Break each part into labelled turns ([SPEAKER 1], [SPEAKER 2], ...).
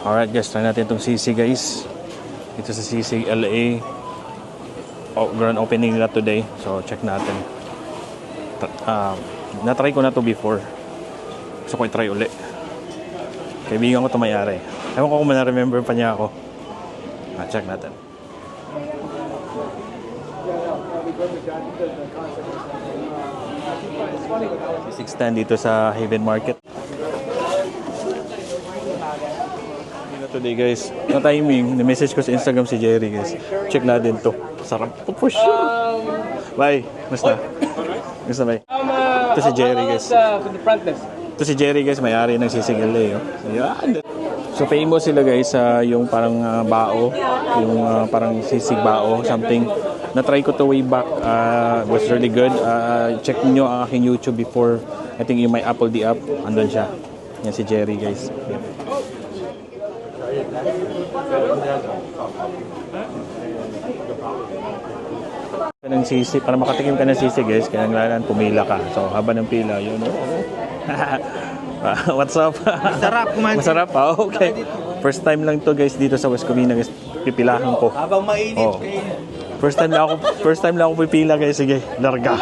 [SPEAKER 1] Alright guys, try natin itong sisig guys. Dito sa sisig LA. Grand opening nila today. So check natin. Na-try ko na to before. Gusto ko i-try uli. Kaibigan ko ito may-ari. Ewan ko kung na-remember pa niya ako. Check natin. Sisig stand dito sa Haven Market. Today guys, na timing, na-message ko sa Instagram si Jerry guys. Check natin to. Sarap po for sure. Bye. Basta. Basta bye. Ito si Jerry guys. Ito si Jerry guys, may-ari ng sisig LA. Ayan. So famous sila guys sa yung parang bao, yung parang sisig bao, something. Na-try ko to way back. Was really good. Check niyo ang aking YouTube before. I think yung may Apple D app, andun siya. Yan si Jerry guys. Ng sisig, para makatikim ka ng sisig guys, kailangan pumila ka. So haba ng pila, yun. What's up?
[SPEAKER 2] Masarap kumain.
[SPEAKER 1] Masarap? Okay. First time lang to guys dito sa West Covina guys. Pipilahan ko.
[SPEAKER 2] Habang mainit.
[SPEAKER 1] First time lang ako pipila guys. Sige, larga.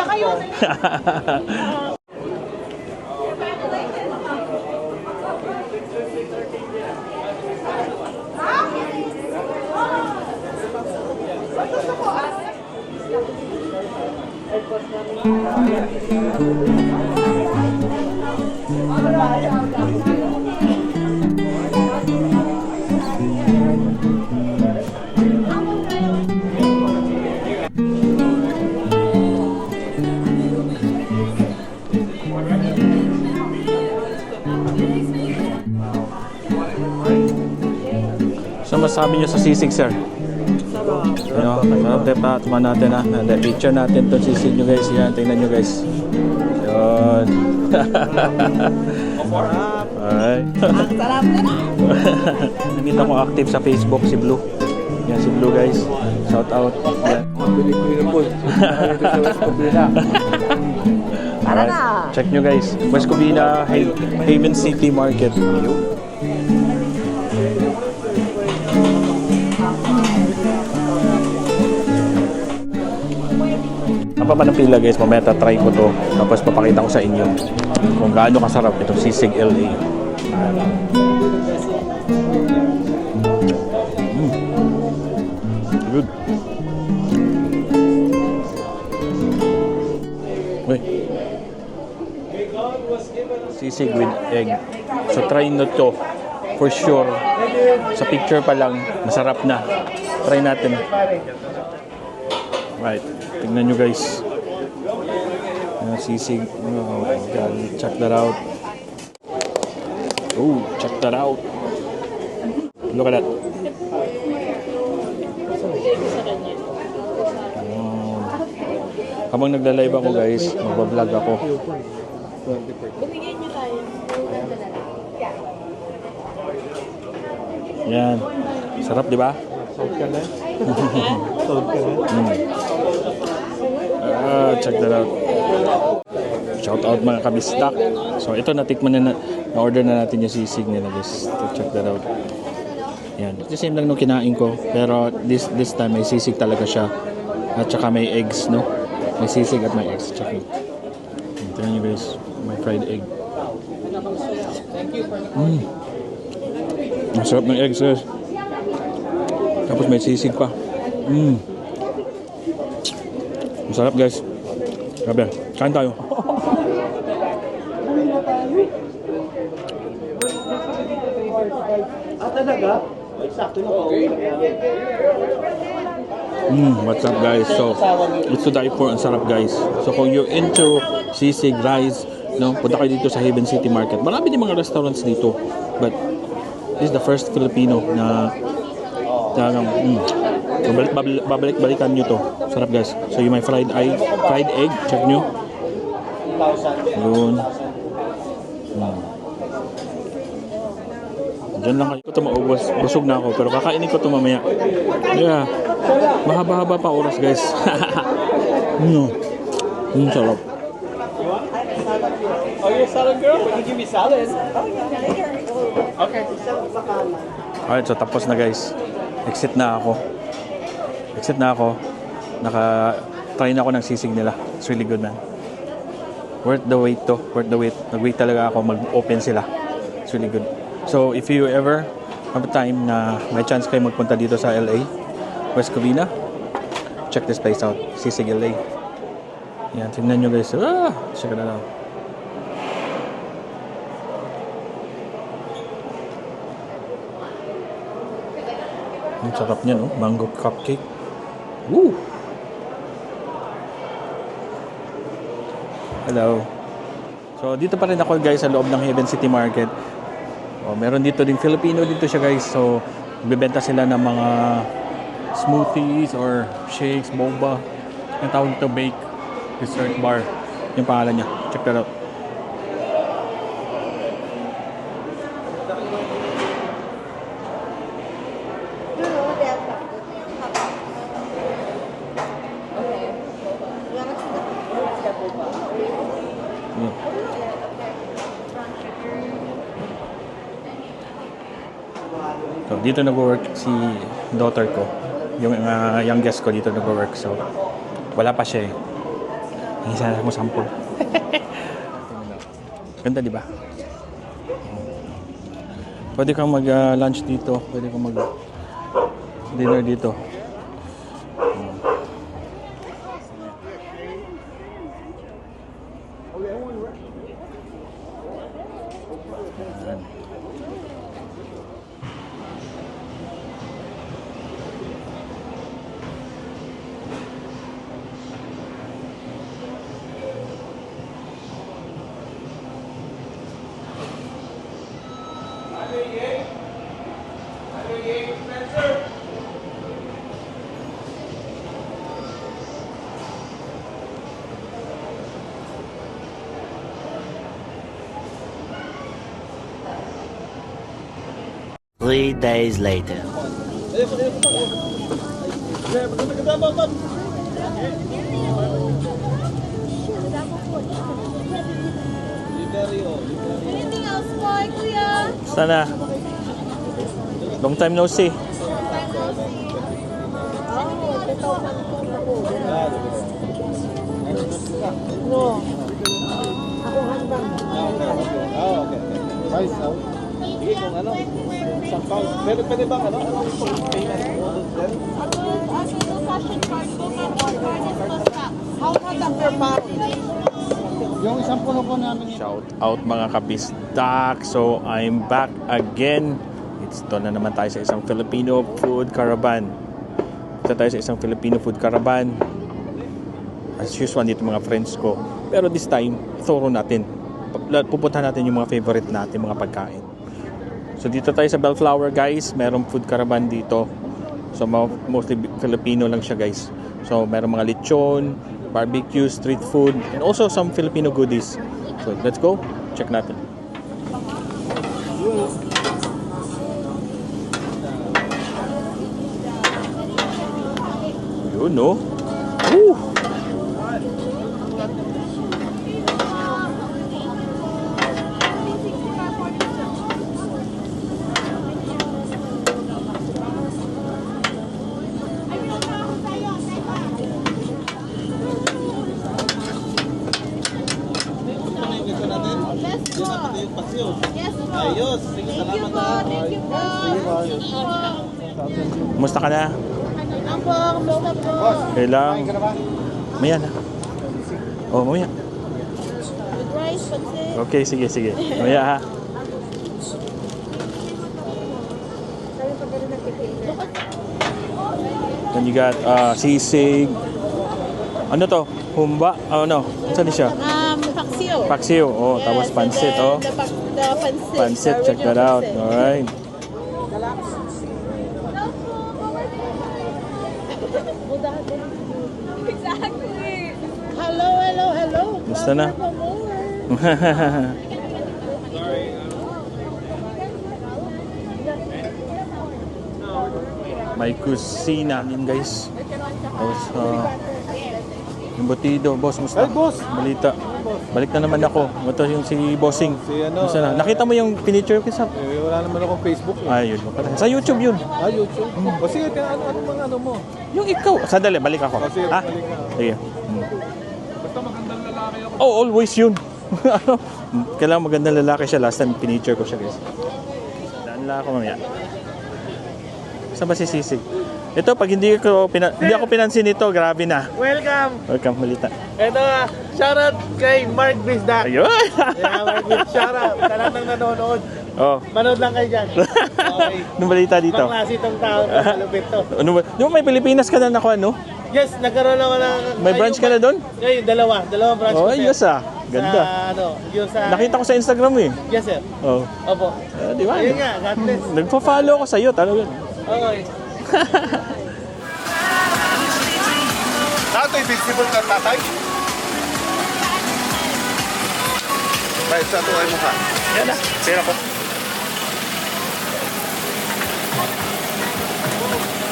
[SPEAKER 1] So masabi niyo sa sisig sir? Sarap pa, tuma natin ha. Picture natin itong sisig nyo guys. Yan, tingnan nyo guys. Yun. Alright.
[SPEAKER 3] Sarap na na.
[SPEAKER 1] Nakita ko active sa Facebook si Blue. Yan si Blue guys. Shout out. Yan. Alright. Check nyo guys. West Covina, Haven City Market. Ang papanapila guys, mamaya tatry ko to. Tapos papakita ko sa inyo kung gaano kasarap itong sisig LA. Good. Wait. Sisig with egg. So try nyo to. For sure. Sa picture pa lang, masarap na. Try natin. Right. Tingnan nyo guys. Sisig. Oh my God. Check that out. Oh, check that out. Look at that. Habang nagla-live ako guys, magbablog ako.
[SPEAKER 3] Bumigyan nyo tayo.
[SPEAKER 1] Yan. Sarap, di ba?
[SPEAKER 2] Sold ka na? Sold ka na?
[SPEAKER 1] Check that out. Shout out mga kabistak. So ito natikman na order na natin yung sisig nila guys. Check that out. Yan. The same lang nung kinain ko, pero this time may sisig talaga siya. At saka may eggs, no? May sisig at may eggs. Check it. Tingnan nyo guys, may fried egg. Ang sarap ng eggs guys. Tapos may sisig pa. Ang sarap guys. Grabe, kain tayo.
[SPEAKER 2] Talaga? Sakto na po.
[SPEAKER 1] What's up guys? So, it's to die for. Ang sarap guys. So kung you're into sisig, rice, no, punta kayo dito sa Haven City Market. Marami din mga restaurants dito. But this is the first Filipino na babalik-balikan nyo to. Sarap guys. So yung may fried egg, check nyo. Yun. Diyan lang kayo ito maubos. Busog na ako pero kakainin ko ito mamaya. Yeah. Mahaba-haba pa oras guys. Sarap.
[SPEAKER 2] Oh, you're a salad girl? We can give you salad.
[SPEAKER 3] Oh, yeah.
[SPEAKER 2] Okay.
[SPEAKER 1] Alright, so tapos na guys. Exit na ako. Naka-try na ako ng sisig nila. It's really good, man. Worth the wait to. Worth the wait. Nag-wait talaga ako. Mag-open sila. It's really good. So, if you ever have a time na may chance kayo magpunta dito sa LA, West Covina, check this place out. Sisig LA. Yan, tingnan nyo guys. Check it out. Ang sarap niya, no? Mango cupcake. Woo! Hello. So, dito pa rin ako guys sa loob ng Heaven City Market. Oh, meron dito din Filipino dito siya guys. So, bibenta sila ng mga smoothies or shakes, boba. Ang tawag ito, bake dessert bar. Yung pangalan niya. Check that out. So, dito nag-work si daughter ko. Yung youngest ko dito nag-work. So, wala pa siya eh. Hingi sana mo sample. Ganda, di ba? Pwede kang mag-lunch dito. Pwede kang mag-dinner dito.
[SPEAKER 2] Three days later.
[SPEAKER 3] Anything else, boy, kuya?
[SPEAKER 1] Sana. Long time no see.
[SPEAKER 4] Sige kung ano, isang pound. Pwede bang ano?
[SPEAKER 3] How much ang per pound?
[SPEAKER 4] Yung isang puno po namin.
[SPEAKER 1] Shout out mga kabisdak. So I'm back again. Ito na naman tayo sa isang Filipino food caravan. Ito tayo sa isang Filipino food caravan. As usual dito mga friends ko. Pero this time, thorough natin. Pupuntahan natin yung mga favorite natin mga pagkain. So dito tayo sa Bellflower guys. Merong food caravan dito. So mostly Filipino lang siya guys. So merong mga lechon, barbecue, street food, and also some Filipino goodies. So let's go. Check natin. Yun no. Woo!
[SPEAKER 4] Ayos. Sige, salamat na.
[SPEAKER 3] Thank you po.
[SPEAKER 1] Kumusta ka na?
[SPEAKER 3] Ako, kamusta po?
[SPEAKER 1] Okay lang. Maya na. Oh, mamaya.
[SPEAKER 3] With rice, pansit.
[SPEAKER 1] Okay, sige. Maya ha. Then you got sisig. Ano to? Humba? Ano? Saan siya?
[SPEAKER 3] Paksiw.
[SPEAKER 1] Paksiw. Oh,
[SPEAKER 3] Yes,
[SPEAKER 1] tapos pansit.
[SPEAKER 3] and then
[SPEAKER 1] Oh.
[SPEAKER 3] The pansit.
[SPEAKER 1] Pansit. Check that
[SPEAKER 3] original
[SPEAKER 1] out.
[SPEAKER 3] pansit.
[SPEAKER 1] Alright.
[SPEAKER 3] Exactly. Hello.
[SPEAKER 1] Gusto na?
[SPEAKER 3] For more.
[SPEAKER 1] May kusina din guys. Tapos Yung Butido, boss, musta?
[SPEAKER 4] Ay, boss!
[SPEAKER 1] Balita. Balik na naman ako. Ito yung si Bossing.
[SPEAKER 4] Si ano,
[SPEAKER 1] Musta na? Nakita mo yung pinicture ko sa...
[SPEAKER 4] wala naman akong Facebook.
[SPEAKER 1] Ay, yun. Sa YouTube yun.
[SPEAKER 4] YouTube. O sige, ano mga ano mo?
[SPEAKER 1] Yung ikaw. Sandali, balik ako.
[SPEAKER 4] O sige,
[SPEAKER 1] Ha?
[SPEAKER 4] balik ka.
[SPEAKER 1] Sige.
[SPEAKER 4] Basta magandang lalaki ako.
[SPEAKER 1] Oh, always yun. Ano? Kailangan magandang lalaki siya. Last time, pinicture ko siya, guys. Daan lang ako mamaya. Saan ba si Sisig? Ito, pag hindi ako pinansin ito, grabe na.
[SPEAKER 4] Welcome!
[SPEAKER 1] Welcome, Malita.
[SPEAKER 4] Ito shoutout kay Mark Bisda.
[SPEAKER 1] Ayun!
[SPEAKER 4] Yeah, Mark Bisda, shoutout. Sa lahat ng nanonood.
[SPEAKER 1] Oh,
[SPEAKER 4] Manood lang kayo dyan. Okay.
[SPEAKER 1] anong balita dito?
[SPEAKER 4] Pang-klase itong tao. Malupit to.
[SPEAKER 1] Ano ba? Di ba may Pilipinas ka na nakuha, no?
[SPEAKER 4] Yes, nagkaroon ako ng...
[SPEAKER 1] May branch ka na doon?
[SPEAKER 4] Ngayon, dalawang branch
[SPEAKER 1] Oh,
[SPEAKER 4] ko, sir.
[SPEAKER 1] yes ah. Ganda.
[SPEAKER 4] Sa, ano, yung sa...
[SPEAKER 1] Nakita ko sa Instagram eh.
[SPEAKER 4] Yes, sir.
[SPEAKER 1] Oh.
[SPEAKER 4] Opo.
[SPEAKER 1] Di ba?
[SPEAKER 4] Ayun nga, God bless.
[SPEAKER 1] Nagpa-follow ako sa'yo, talaga.
[SPEAKER 4] Okay.
[SPEAKER 5] Tatay, festival ka tatay? Baik, satu ay mukha.
[SPEAKER 1] Yan na. Pera ko.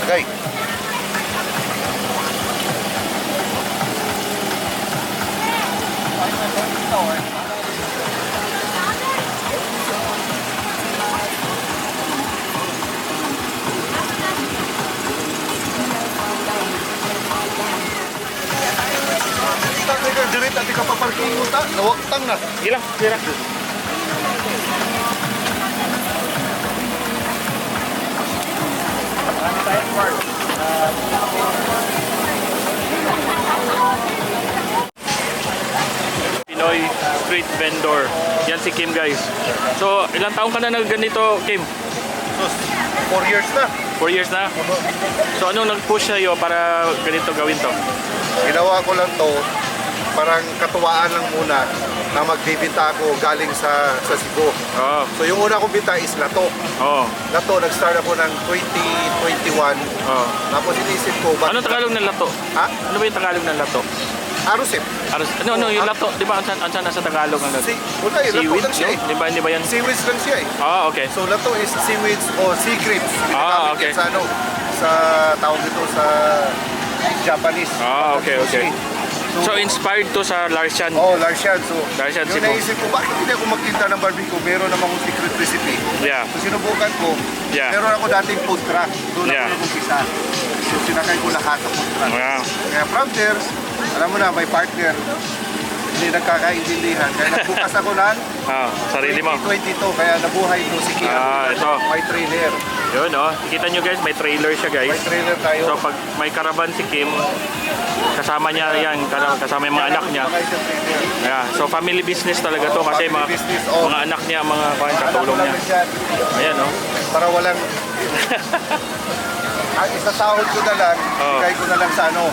[SPEAKER 5] Okay. Kita ka jerit at ka paparking mo ta, nawaktang na.
[SPEAKER 1] Ilang, pera. Pinoy street vendor. Yan si Kim, guys. So, ilang taong ka na ganito, Kim?
[SPEAKER 5] Sus, 4 years na.
[SPEAKER 1] 4 years na? So, anong nag-push sa'yo para ganito gawin to?
[SPEAKER 5] Ginawa ko lang to, parang katuwaan lang muna na magbibinta ako galing sa Cebu.
[SPEAKER 1] Oo.
[SPEAKER 5] So yung una kong binta is Lato.
[SPEAKER 1] Oo.
[SPEAKER 5] Lato, nag-start ako ng 2021.
[SPEAKER 1] Oo.
[SPEAKER 5] Tapos inisip ko,
[SPEAKER 1] Ano Tagalog ng lato?
[SPEAKER 5] Ha?
[SPEAKER 1] Ano ba yung Tagalog ng lato?
[SPEAKER 5] Arusip.
[SPEAKER 1] Ano, yung lato, di ba? Ansan nasa Tagalog ang lato?
[SPEAKER 5] Wala eh, Lato
[SPEAKER 1] Seaweed,
[SPEAKER 5] lang siya eh.
[SPEAKER 1] no? Di ba yan?
[SPEAKER 5] Seaweeds lang siya eh.
[SPEAKER 1] Ah, okay.
[SPEAKER 5] So Lato is seaweeds o sea grapes.
[SPEAKER 1] Ah,
[SPEAKER 5] Ginagamit
[SPEAKER 1] okay.
[SPEAKER 5] yan sa ano, sa tawag dito sa Japanese.
[SPEAKER 1] Ah, okay, okay. So,
[SPEAKER 5] So,
[SPEAKER 1] inspired to sa Larsian.
[SPEAKER 5] oh, Larsian. So,
[SPEAKER 1] Larsian,
[SPEAKER 5] yung
[SPEAKER 1] Cebu.
[SPEAKER 5] naisip ko, bakit hindi ako magtinda ng barbecue? Meron namang secret recipe.
[SPEAKER 1] Yeah.
[SPEAKER 5] So, sinubukan ko.
[SPEAKER 1] Yeah.
[SPEAKER 5] Meron ako dating food truck. Doon
[SPEAKER 1] Yeah.
[SPEAKER 5] ako nag-umpisa. So, sinakay ko lahat ng food truck.
[SPEAKER 1] Wow.
[SPEAKER 5] Kaya from there, alam mo na, may partner. Hindi nagkakaintindihan. Kaya nagbukas ako ng
[SPEAKER 1] Ah, sarili mo.
[SPEAKER 5] 2022. Kaya nabuhay ito si Kia.
[SPEAKER 1] Ah, ito.
[SPEAKER 5] May trailer.
[SPEAKER 1] Yun, oh. Kita nyo, guys, may trailer siya, guys.
[SPEAKER 5] May trailer tayo.
[SPEAKER 1] So, pag may karaban si Kim, kasama niya yan, kasama yung mga anak niya.
[SPEAKER 5] Sakay sa trailer.
[SPEAKER 1] Yeah. So, family business talaga to kasi
[SPEAKER 5] Family business, oh.
[SPEAKER 1] mga anak niya, mga katulong
[SPEAKER 5] Alam
[SPEAKER 1] niya.
[SPEAKER 5] mo lang yan.
[SPEAKER 1] Ayan, oh.
[SPEAKER 5] Para walang... Ang isasahod ko na lang,
[SPEAKER 1] Oh.
[SPEAKER 5] bigay ko na lang sa ano,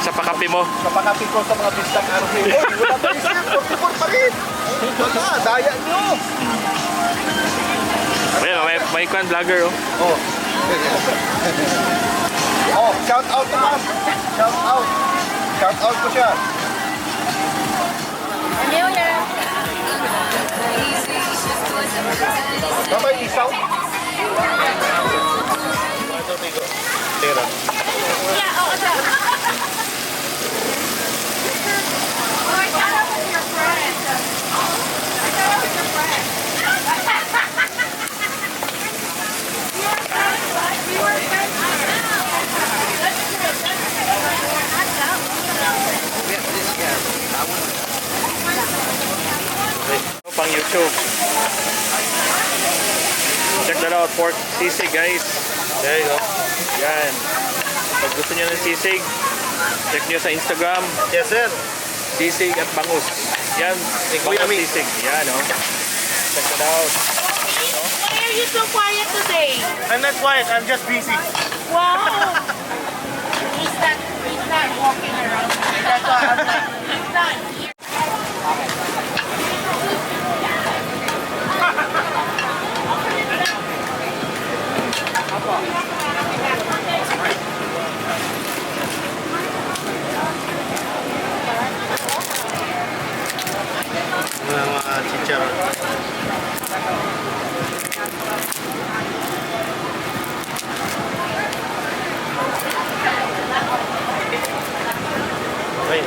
[SPEAKER 1] Sa pakapi mo.
[SPEAKER 5] kapakapit ko sa mga bistang RP. Hoy, wala pa rin siya, 44 pa rin. Wala, daya nyo.
[SPEAKER 1] Ayan, oh, may kwan vlogger, oh.
[SPEAKER 5] Oh. Oh, shout out to ma'am. Shout out. Shout out ko siya. Mamay isaw. Tera.
[SPEAKER 1] Pang YouTube. Check that out, pork sisig, guys. There you go. Yan. Pag gusto niyo ng sisig, check niyo sa Instagram,
[SPEAKER 5] Yes, sir.
[SPEAKER 1] sisig at bangus. Yan,
[SPEAKER 5] Kuya
[SPEAKER 1] bangus
[SPEAKER 5] Mi.
[SPEAKER 1] sisig. Yan, oh. Check that out.
[SPEAKER 3] Why are you so quiet today?
[SPEAKER 5] I'm not quiet, I'm just busy.
[SPEAKER 3] Wow. He's not walking around. That's why I'm like, he's not here.
[SPEAKER 5] Mga chicharon. Wait,